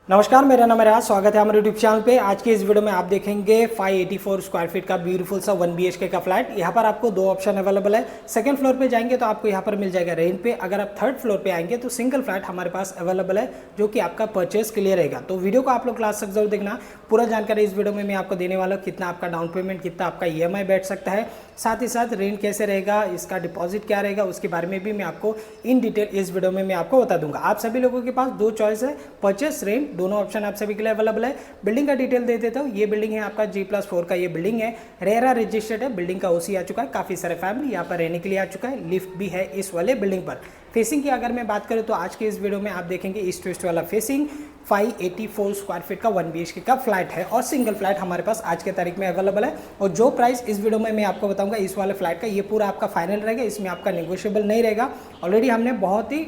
नमस्कार, मेरा नाम है राज। स्वागत है हमारे यूट्यूब चैनल पे। आज के इस वीडियो में आप देखेंगे 584 स्क्वायर फीट का ब्यूटीफुल सा 1 BHK का फ्लैट। यहाँ पर आपको दो ऑप्शन अवेलेबल है। सेकंड फ्लोर पे जाएंगे तो आपको यहाँ पर मिल जाएगा रेंट पे। अगर आप थर्ड फ्लोर पे आएंगे तो सिंगल फ्लैट हमारे पास अवेलेबल है जो कि आपका परचेस के लिए रहेगा। तो वीडियो को आप लोग लास्ट तक जरूर देखना। पूरा जानकारी इस वीडियो में मैं आपको देने वाला हूँ। कितना आपका डाउन पेमेंट, कितना आपका EMI बैठ सकता है, साथ ही साथ रेंट कैसे रहेगा, इसका डिपॉजिट क्या रहेगा, उसके बारे में भी मैं आपको इन डिटेल इस वीडियो में मैं आपको बता दूंगा। आप सभी लोगों के पास दो चॉइस है, परचेस, रेंट, दोनों ऑप्शन आप सभी के लिए अवेलेबल है। बिल्डिंग का डिटेल दे देता हूँ। ये बिल्डिंग है आपका G+4 का ये बिल्डिंग है। रेरा रजिस्टर्ड है। बिल्डिंग का OC आ चुका है। काफी सारे फैमिली यहाँ पर रहने के लिए आ चुका है। लिफ्ट भी है इस वाले बिल्डिंग पर। फेसिंग की अगर मैं बात करूँ तो आज के इस वीडियो में आप देखेंगे ईस्ट वेस्ट वाला फेसिंग। 584 स्क्वायर फीट का 1 BHK का फ्लैट है और सिंगल फ्लैट हमारे पास आज के तारीख में अवेलेबल है। और जो प्राइस इस वीडियो में मैं आपको बताऊंगा इस वाले फ्लैट का, ये पूरा आपका फाइनल रहेगा। इसमें आपका नेगोशिएबल नहीं रहेगा। ऑलरेडी हमने बहुत ही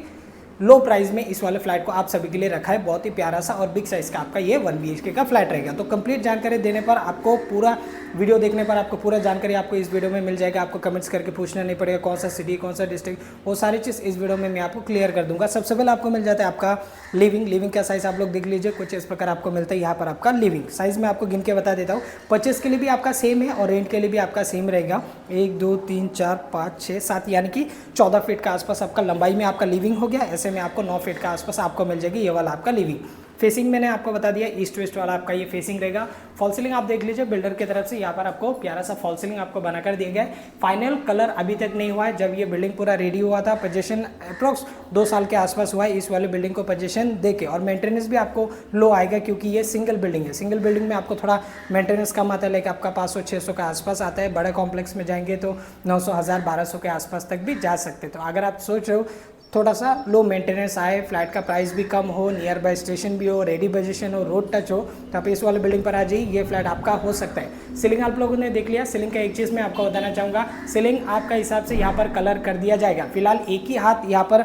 लो प्राइस में इस वाले फ्लैट को आप सभी के लिए रखा है। बहुत ही प्यारा सा और बिग साइज का आपका ये 1 BHK का फ्लैट रहेगा। तो कंप्लीट जानकारी देने पर आपको पूरा वीडियो देखने पर आपको पूरा जानकारी आपको इस वीडियो में मिल जाएगा। आपको कमेंट्स करके पूछना नहीं पड़ेगा कौन सा सिटी, कौन सा डिस्ट्रिक्ट, वो सारी चीज़ इस वीडियो में मैं आपको क्लियर कर दूंगा। सबसे पहले आपको मिल जाता है आपका लिविंग का साइज। आप लोग देख लीजिए, कुछ इस प्रकार आपको मिलता है। यहाँ पर आपका लिविंग साइज में आपको गिन के बता देता हूँ। परचेस के लिए भी आपका सेम है और रेंट के लिए भी आपका सेम रहेगा। 1 2 3 4 5 6 7 यानी कि 14 फीट का आसपास आपका लंबाई में आपका लिविंग हो गया। ऐसे में आपको 9 फीट का आसपास आपको मिल जाएगी ये वाला आपका लिविंग। फेसिंग मैंने आपको बता दिया, ईस्ट वेस्ट वाला आपका ये फेसिंग रहेगा। फॉल सीलिंग आप देख लीजिए, बिल्डर की तरफ से यहाँ पर आपको प्यारा सा फॉल सीलिंग आपको बनाकर दिया गया है। फाइनल कलर अभी तक नहीं हुआ है। जब ये बिल्डिंग पूरा रेडी हुआ था, पोजीशन अप्रोक्स 2 साल के आसपास हुआ है इस वाले बिल्डिंग को पोजीशन देके। और मेंटेनेंस भी आपको लो आएगा क्योंकि ये सिंगल बिल्डिंग है। सिंगल बिल्डिंग में आपको थोड़ा मेंटेनेंस कम आता है, लाइक आपका 500-600 के आसपास आता है। बड़े कॉम्प्लेक्स में जाएंगे तो 900-1000-1200 के आसपास तक भी जा सकते। तो अगर आप सोच रहे हो थोड़ा सा लो मेंटेनेंस आए, फ्लैट का प्राइस भी कम हो, नियर बाय स्टेशन भी हो, रेडी पोजीशन हो, रोड टच हो, तो आप इस वाले बिल्डिंग पर आ जाइए। ये फ्लैट आपका हो सकता है। सीलिंग आप लोगों ने देख लिया। सीलिंग का एक चीज़ मैं आपको बताना चाहूँगा, सीलिंग आपका हिसाब से यहाँ पर कलर कर दिया जाएगा। फिलहाल एक ही हाथ यहाँ पर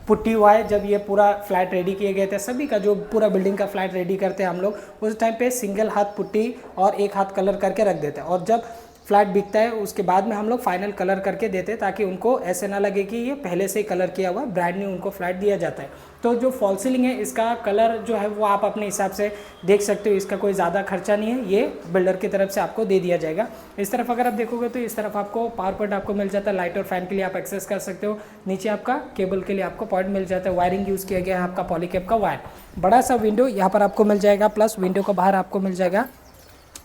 पुट्टी हुआ है। जब ये पूरा फ्लैट रेडी किए गए थे, सभी का जो पूरा बिल्डिंग का फ्लैट रेडी करते हैं हम लोग, उस टाइम पे सिंगल हाथ पुट्टी और एक हाथ कलर करके रख देते हैं। और जब फ्लैट बिकता है उसके बाद में हम लोग फाइनल कलर करके देते हैं ताकि उनको ऐसे ना लगे कि ये पहले से ही कलर किया हुआ है, ब्रांड न्यू उनको फ्लैट दिया जाता है। तो जो फॉल सीलिंग है इसका कलर जो है वो आप अपने हिसाब से देख सकते हो। इसका कोई ज़्यादा खर्चा नहीं है, ये बिल्डर की तरफ से आपको दे दिया जाएगा। इस तरफ अगर आप देखोगे तो इस तरफ आपको पावर पॉइंट आपको मिल जाता है। लाइट और फैन के लिए आप एक्सेस कर सकते हो। नीचे आपका केबल के लिए आपको पॉइंट मिल जाता है। वायरिंग यूज़ किया गया है आपका पॉलीकैप का वायर। बड़ा सा विंडो यहाँ पर आपको मिल जाएगा, प्लस विंडो का बाहर आपको मिल जाएगा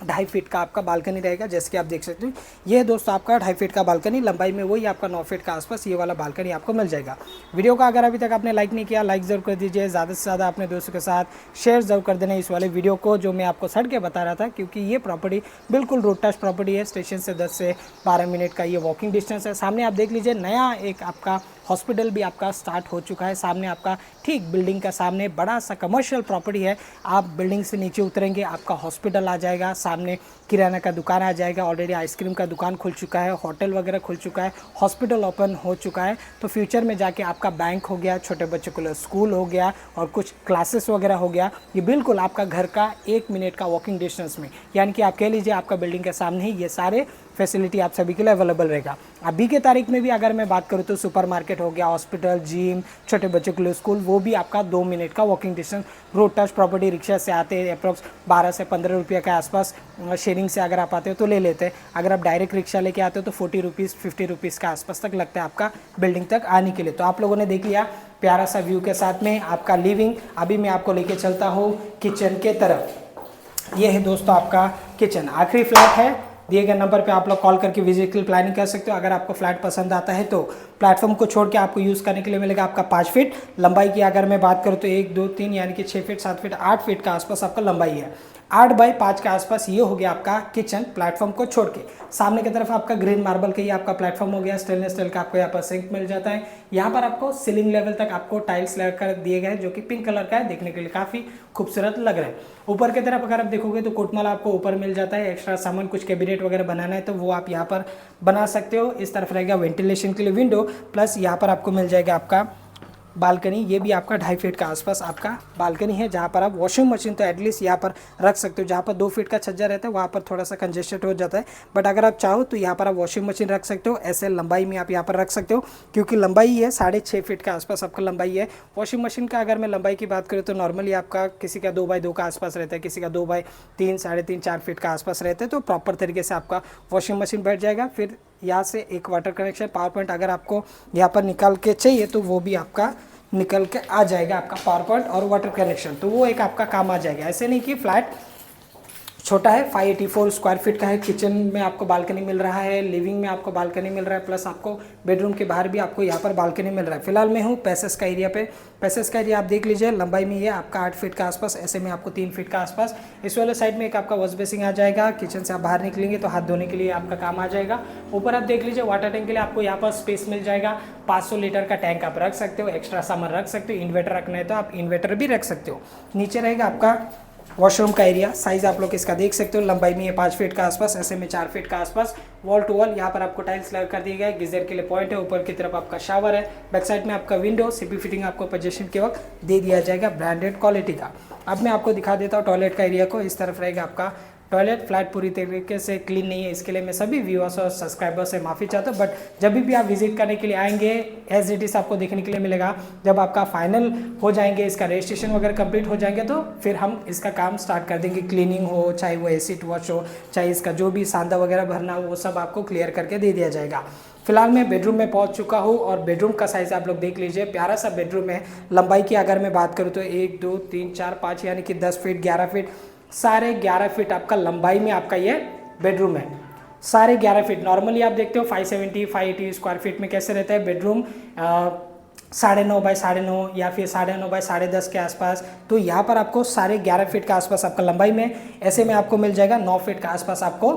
2.5 फीट का आपका बालकनी रहेगा। जैसे कि आप देख सकते हो, ये दोस्तों आपका 2.5 फीट का बालकनी, लंबाई में वही आपका 9 फीट का आसपास ये वाला बालकनी आपको मिल जाएगा। वीडियो का अगर अभी तक आपने लाइक नहीं किया, लाइक जरूर कर दीजिए। ज़्यादा से ज़्यादा अपने दोस्तों के साथ शेयर जरूर कर देना इस वाले वीडियो को, जो मैं आपको सड़ के बता रहा था। क्योंकि ये प्रॉपर्टी बिल्कुल रोड टच प्रॉपर्टी है। स्टेशन से 10 से 12 मिनट का ये वॉकिंग डिस्टेंस है। सामने आप देख लीजिए, नया एक आपका हॉस्पिटल भी आपका स्टार्ट हो चुका है। सामने आपका ठीक बिल्डिंग का सामने बड़ा सा कमर्शियल प्रॉपर्टी है। आप बिल्डिंग से नीचे उतरेंगे, आपका हॉस्पिटल आ जाएगा, सामने किराना का दुकान आ जाएगा। ऑलरेडी आइसक्रीम का दुकान खुल चुका है, होटल वगैरह खुल चुका है, हॉस्पिटल ओपन हो चुका है। तो फ्यूचर में जाके आपका बैंक हो गया, छोटे बच्चों के लिए स्कूल हो गया और कुछ क्लासेस वगैरह हो गया। ये बिल्कुल आपका घर का 1 मिनट का वॉकिंग डिस्टेंस में, यानी कि आप कह लीजिए आपका बिल्डिंग के सामने ही ये सारे फैसिलिटी आप सभी के लिए अवेलेबल रहेगा। अभी के तारीख में भी अगर मैं बात करूँ तो सुपरमार्केट हो गया, हॉस्पिटल, जिम, छोटे बच्चों के लिए स्कूल, वो भी आपका 2 मिनट का walking distance. Road touch property, rickshaw से आते हैं अप्रॉक्स 12 से 15 रुपये के आसपास। शेयरिंग से अगर आप आते हो तो ले लेते हैं। अगर आप डायरेक्ट रिक्शा लेके आते हो तो 40 रुपीज़ 50 रुपीज़ के आसपास तक लगता है आपका बिल्डिंग तक आने के लिए। तो आप लोगों ने देख लिया प्यारा सा व्यू के साथ में आपका लिविंग। अभी मैं आपको लेके चलता हूँ किचन के तरफ। ये है दोस्तों आपका किचन। आखिरी फ्लैट है। दिए गए नंबर पे आप लोग कॉल करके विजिट के लिए प्लानिंग कर सकते हो। अगर आपको फ्लैट पसंद आता है तो प्लेटफॉर्म को छोड़ के आपको यूज़ करने के लिए मिलेगा आपका 5 फीट। लंबाई की अगर मैं बात करूँ तो 1 2 3 यानी कि 6 फीट 7 फीट 8 फीट का आसपास आपका लंबाई है। 8 बाई 5 के आसपास ये हो गया आपका किचन, प्लेटफॉर्म को छोड़ के। सामने की तरफ आपका ग्रीन मार्बल का ये आपका प्लेटफॉर्म हो गया। स्टेनलेस स्टील का आपको यहाँ पर सिंक मिल जाता है। यहाँ पर आपको सीलिंग लेवल तक आपको टाइल्स लगाकर दिए गए हैं जो कि पिंक कलर का है, देखने के लिए काफ़ी खूबसूरत लग रहा है। ऊपर की तरफ अगर आप देखोगे तो कोटमाला आपको ऊपर मिल जाता है। एक्स्ट्रा सामान कुछ कैबिनेट वगैरह बनाना है तो वो आप यहाँ पर बना सकते हो। इस तरफ रहेगा वेंटिलेशन के लिए विंडो, प्लस यहाँ पर आपको मिल जाएगा आपका बालकनी, ये भी आपका 2.5 फीट का आसपास आपका बालकनी है, जहाँ पर आप वॉशिंग मशीन तो एटलीस्ट यहाँ पर रख सकते हो। जहाँ पर 2 फीट का छज्जा रहता है वहाँ पर थोड़ा सा कंजेस्टेड हो जाता है, बट अगर आप चाहो तो यहाँ पर आप वॉशिंग मशीन रख सकते हो। ऐसे लंबाई में आप यहाँ पर रख सकते हो, क्योंकि लंबाई है 6.5 फीट का आसपास आपका लंबाई है। वॉशिंग मशीन का अगर मैं लंबाई की बात करूँ तो नॉर्मली आपका किसी का 2x2 का आसपास रहता है, किसी का 2x3, 3.5, 4 फीट का आसपास रहता है, तो प्रॉपर तरीके से आपका वॉशिंग मशीन बैठ जाएगा। फिर यहाँ से एक वाटर कनेक्शन, पावर पॉइंट अगर आपको यहाँ पर निकाल के चाहिए तो वो भी आपका निकल के आ जाएगा, आपका पावर पॉइंट और वाटर कनेक्शन, तो वो एक आपका काम आ जाएगा। ऐसे नहीं कि फ्लैट छोटा है, 584 स्क्वायर फीट का है। किचन में आपको बालकनी मिल रहा है, लिविंग में आपको बालकनी मिल रहा है, प्लस आपको बेडरूम के बाहर भी आपको यहाँ पर बालकनी मिल रहा है। फिलहाल मैं हूँ पैसेज का एरिया पे। पैसेज का एरिया आप देख लीजिए, लंबाई में ये आपका 8 फीट का आसपास, ऐसे में आपको 3 फीट का आसपास। इस वाले साइड में एक आपका वॉश बेसिंग आ जाएगा। किचन से आप बाहर निकलेंगे तो हाथ धोने के लिए आपका काम आ जाएगा। ऊपर आप देख लीजिए, वाटर टैंक के लिए आपको यहाँ पर स्पेस मिल जाएगा। 500 लीटर का टैंक आप रख सकते हो, एक्स्ट्रा सामान रख सकते हो। इन्वर्टर रखना है तो आप इन्वर्टर भी रख सकते हो। नीचे रहेगा आपका वॉशरूम का एरिया। साइज आप लोग इसका देख सकते हो, लंबाई में ये 5 फीट का आसपास, ऐसे में 4 फीट का आसपास। वॉल टू वॉल यहाँ पर आपको टाइल्स लगा कर दिया गया है। गीजर के लिए पॉइंट है, ऊपर की तरफ आपका शावर है, बैक साइड में आपका विंडो। सीपी फिटिंग आपको पोजीशन के वक्त दे दिया जाएगा, ब्रांडेड क्वालिटी का। अब मैं आपको दिखा देता हूँ टॉयलेट का एरिया को। इस तरफ रहेगा आपका टॉयलेट। फ्लैट पूरी तरीके से क्लीन नहीं है, इसके लिए मैं सभी व्यूअर्स और सब्सक्राइबर्स से माफ़ी चाहता हूँ, बट जब भी आप विजिट करने के लिए आएंगे एज इट इज़ आपको देखने के लिए मिलेगा। जब आपका फाइनल हो जाएंगे, इसका रजिस्ट्रेशन वगैरह कंप्लीट हो जाएंगे, तो फिर हम इसका काम स्टार्ट कर देंगे। क्लीनिंग हो, चाहे वो एसिड वॉश हो, चाहे इसका जो भी सांदा वगैरह भरना हो, वो सब आपको क्लियर करके दे दिया जाएगा। फिलहाल मैं बेडरूम में पहुंच चुका हूं और बेडरूम का साइज़ आप लोग देख लीजिए, प्यारा सा बेडरूम है। लंबाई की अगर मैं बात करूं तो 1 2 3 4 5 यानी कि 10 फीट 11 फीट, सारे 11 फीट आपका लंबाई में आपका ये बेडरूम है। सारे 11 फीट। नॉर्मली आप देखते हो 570 580 स्क्वायर फीट में कैसे रहता है बेडरूम, 9.5 बाय 9.5 या फिर 9.5 बाय 10.5 के आसपास। तो यहाँ पर आपको सारे 11 फीट का आसपास आपका लंबाई में, ऐसे में आपको मिल जाएगा 9 फीट का आसपास। आपको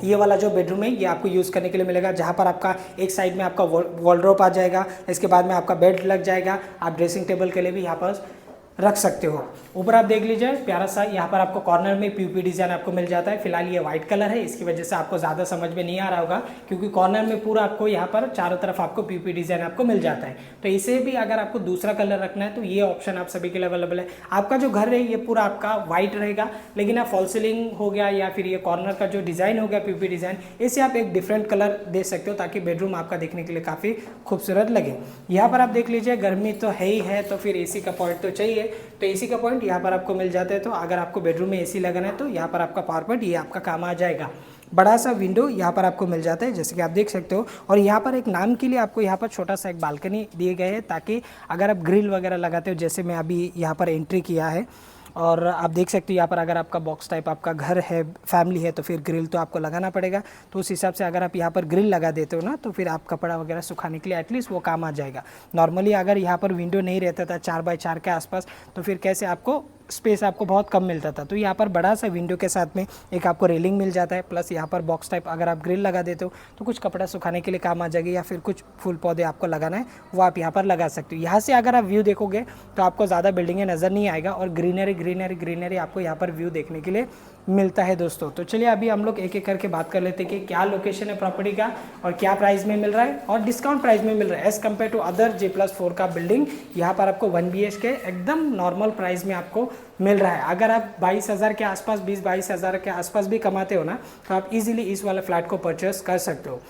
ये वाला जो बेडरूम है ये आपको यूज़ करने के लिए मिलेगा, जहाँ पर आपका एक साइड में आपका वॉलड्रॉप आ जाएगा, इसके बाद में आपका बेड लग जाएगा। आप ड्रेसिंग टेबल के लिए भी यहाँ पर रख सकते हो। ऊपर आप देख लीजिए, प्यारा सा यहाँ पर आपको कॉर्नर में पीयूपी डिज़ाइन आपको मिल जाता है। फिलहाल ये व्हाइट कलर है, इसकी वजह से आपको ज़्यादा समझ में नहीं आ रहा होगा, क्योंकि कॉर्नर में पूरा आपको यहाँ पर चारों तरफ आपको पीयूपी डिज़ाइन आपको मिल जाता है। तो इसे भी अगर आपको दूसरा कलर रखना है तो ये ऑप्शन आप सभी के लिए अवेलेबल है। आपका जो घर है ये पूरा आपका व्हाइट रहेगा, लेकिन आप फॉल सीलिंग हो गया या फिर ये कॉर्नर का जो डिज़ाइन हो गया पीयूपी डिज़ाइन, इसे आप एक डिफरेंट कलर दे सकते हो, ताकि बेडरूम आपका देखने के लिए काफ़ी खूबसूरत लगे। यहाँ पर आप देख लीजिए, गर्मी तो है ही है, तो फिर एसी का पॉइंट तो चाहिए, तो एसी का पॉइंट यहाँ पर आपको मिल जाता है। तो अगर आपको बेडरूम में एसी लगाना है तो यहाँ पर आपका पावर पॉइंट ये आपका काम आ जाएगा। बड़ा सा विंडो यहाँ पर आपको मिल जाता है, जैसे कि आप देख सकते हो। और यहाँ पर एक नाम के लिए आपको यहाँ पर छोटा सा एक बालकनी दिए गए हैं, ताकि अगर आप ग्रिल वगैरह लगाते हो, जैसे मैं अभी यहाँ पर एंट्री किया है और आप देख सकते हो यहाँ पर अगर आपका बॉक्स टाइप आपका घर है, फैमिली है, तो फिर ग्रिल तो आपको लगाना पड़ेगा। तो उस हिसाब से अगर आप यहाँ पर ग्रिल लगा देते हो ना, तो फिर आप कपड़ा वगैरह सुखाने के लिए एटलीस्ट वो काम आ जाएगा। नॉर्मली अगर यहाँ पर विंडो नहीं रहता था 4 बाय 4 के आसपास, तो फिर कैसे आपको स्पेस आपको बहुत कम मिलता था। तो यहाँ पर बड़ा सा विंडो के साथ में एक आपको रेलिंग मिल जाता है, प्लस यहाँ पर बॉक्स टाइप अगर आप ग्रिल लगा देते हो तो कुछ कपड़ा सुखाने के लिए काम आ जाएगी, या फिर कुछ फूल पौधे आपको लगाना है वो आप यहाँ पर लगा सकते हो। यहाँ से अगर आप व्यू देखोगे तो आपको ज़्यादा बिल्डिंगें नज़र नहीं आएगा, और ग्रीनरी ग्रीनरी ग्रीनरी आपको यहाँ पर व्यू देखने के लिए मिलता है दोस्तों। तो चलिए अभी हम लोग एक एक करके बात कर लेते हैं कि क्या लोकेशन है प्रॉपर्टी का और क्या प्राइस में मिल रहा है और डिस्काउंट प्राइस में मिल रहा है as compare to other J+4 का बिल्डिंग। यहाँ पर आपको 1 BHK एकदम नॉर्मल प्राइस में आपको मिल रहा है। अगर आप 22,000 के आसपास 20-22,000 के आसपास भी कमाते हो ना, तो आप इजीली इस वाले फ्लैट को परचेस कर सकते हो।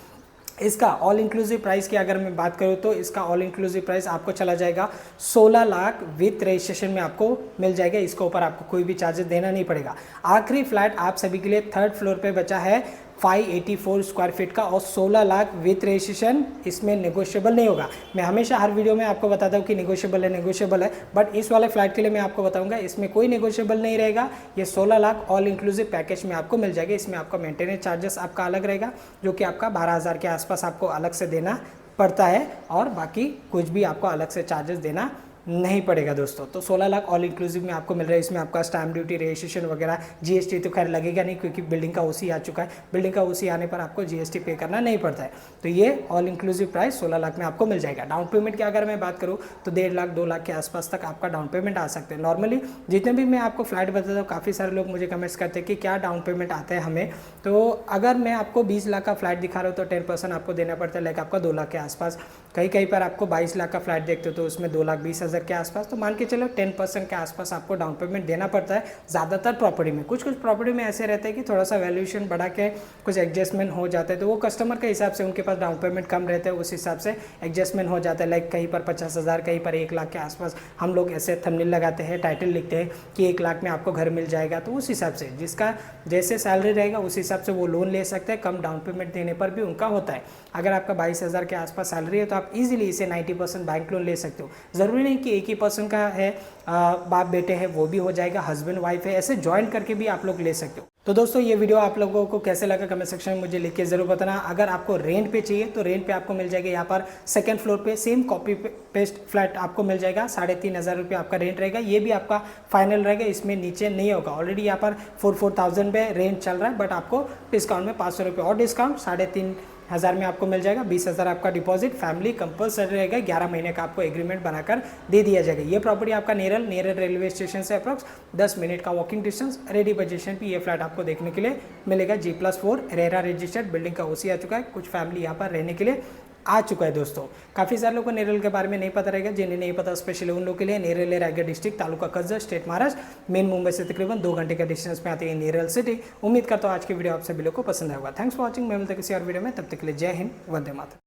इसका ऑल इंक्लूसिव प्राइस की अगर मैं बात करूँ तो इसका ऑल इंक्लूसिव प्राइस आपको चला जाएगा 16 लाख विथ रजिस्ट्रेशन में आपको मिल जाएगा। इसके ऊपर आपको कोई भी चार्जेस देना नहीं पड़ेगा। आखिरी फ्लैट आप सभी के लिए 3rd फ्लोर पे बचा है 584 स्क्वायर फीट का और 16 लाख विथ रजिस्ट्रेशन, इसमें नेगोशिएबल नहीं होगा। मैं हमेशा हर वीडियो में आपको बताता हूँ कि नेगोशिएबल है, बट इस वाले फ्लैट के लिए मैं आपको बताऊंगा इसमें कोई नेगोशिएबल नहीं रहेगा। ये 16 लाख ऑल इंक्लूसिव पैकेज में आपको मिल जाएगा। इसमें आपका मेंटेनेंस चार्जेस आपका अलग रहेगा, जो कि आपका 12,000 के आसपास आपको अलग से देना पड़ता है, और बाकी कुछ भी आपको अलग से चार्जेस देना नहीं पड़ेगा दोस्तों। तो 16 लाख ऑल इंक्लूसिव में आपको मिल रहा है। इसमें आपका स्टैम्प ड्यूटी, रजिस्ट्रेशन वगैरह, जीएसटी तो खैर लगेगा नहीं क्योंकि बिल्डिंग का ओसी आ चुका है। बिल्डिंग का ओसी आने पर आपको जीएसटी पे करना नहीं पड़ता है। तो ये ऑल इंक्लूसिव प्राइस 16 लाख में आपको मिल जाएगा। डाउन पेमेंट की अगर मैं बात करूँ तो 1.5 लाख 2 लाख के आसपास तक आपका डाउन पेमेंट आ सकते हैं। नॉर्मली जितने भी मैं आपको फ्लैट बताता हूँ, काफ़ी सारे लोग मुझे कमेंट्स करते हैं कि क्या डाउन पेमेंट आता है हमें। तो अगर मैं आपको 20 लाख का फ्लैट दिखा रहा हूँ तो 10% आपको देना पड़ता है, लाइक आपका 2 लाख के आसपास। कहीं पर आपको 22 लाख का फ्लैट देखते हो तो उसमें 2,20,000 के आसपास। तो मान के चलो 10% के आसपास आपको डाउन पेमेंट देना पड़ता है ज़्यादातर प्रॉपर्टी में। कुछ प्रॉपर्टी में ऐसे रहते हैं कि थोड़ा सा वैल्यूएशन बढ़ा के कुछ एडजस्टमेंट हो जाते हैं, तो वो कस्टमर के हिसाब से उनके पास डाउन पेमेंट कम रहते हैं, उस हिसाब से एडजस्टमेंट हो जाता है। लाइक कहीं पर 50,000, कहीं पर 1 लाख के आसपास। हम लोग ऐसे थंबनेल लगाते हैं, टाइटल लिखते हैं कि 1 लाख में आपको घर मिल जाएगा। तो उस हिसाब से जिसका जैसे सैलरी रहेगा उस हिसाब से वो लोन ले सकते हैं। कम डाउन पेमेंट देने पर भी उनका होता है। अगर आपका 22,000 के आसपास सैलरी है तो आप इजीली इसे 90% बैंक लोन ले सकते हो। ज़रूरी नहीं कि एक ही पर्सन का है, बाप बेटे हैं वो भी हो जाएगा, हस्बैंड वाइफ है, ऐसे ज्वाइन करके भी आप लोग ले सकते हो। तो दोस्तों ये वीडियो आप लोगों को कैसे लगा कमेंट सेक्शन में मुझे लिख के जरूर बताना। अगर आपको रेंट पे चाहिए तो रेंट पे आपको मिल जाएगा यहाँ पर सेकंड फ्लोर पे सेम कॉपी पेस्ट फ्लैट आपको मिल जाएगा। 3,500 रुपये आपका रेंट रहेगा। ये भी आपका फाइनल रहेगा, इसमें नीचे नहीं होगा। ऑलरेडी यहाँ पर 4,000 पे रेंट चल रहा है, बट आपको डिस्काउंट में 500 रुपये और डिस्काउंट 3,500 में आपको मिल जाएगा। 20,000 आपका डिपॉजिट, फैमिली कंपलसरी रहेगा। 11 महीने का आपको एग्रीमेंट बनाकर दे दिया जाएगा। ये प्रॉपर्टी आपका नेरल रेलवे स्टेशन से अप्रॉक्स 10 मिनट का वॉकिंग डिस्टेंस, रेडी पोजीशन पे ये फ्लैट आपको देखने के लिए मिलेगा। G+4 रेरा रजिस्टर्ड, बिल्डिंग का ओसी आ चुका है। कुछ फैमिली यहाँ पर रहने के लिए आ चुका है दोस्तों। काफ़ी सारे लोगों को नेरल के बारे में नहीं पता रहेगा। जिन्हें नहीं पता स्पेशली उन लोगों के लिए, नेरल है Raigarh district, taluka Karjat, state Maharashtra. Main Mumbai से तकरीबन 2 घंटे का डिस्टेंस में आती है नेरल सिटी। उम्मीद करता हूँ आज की वीडियो आप सभी लोग को पसंद आएगा। Thanks for watching. मैं मिलता किसी और वीडियो में, तब तक के लिए जय हिंद, वंदे मातरम।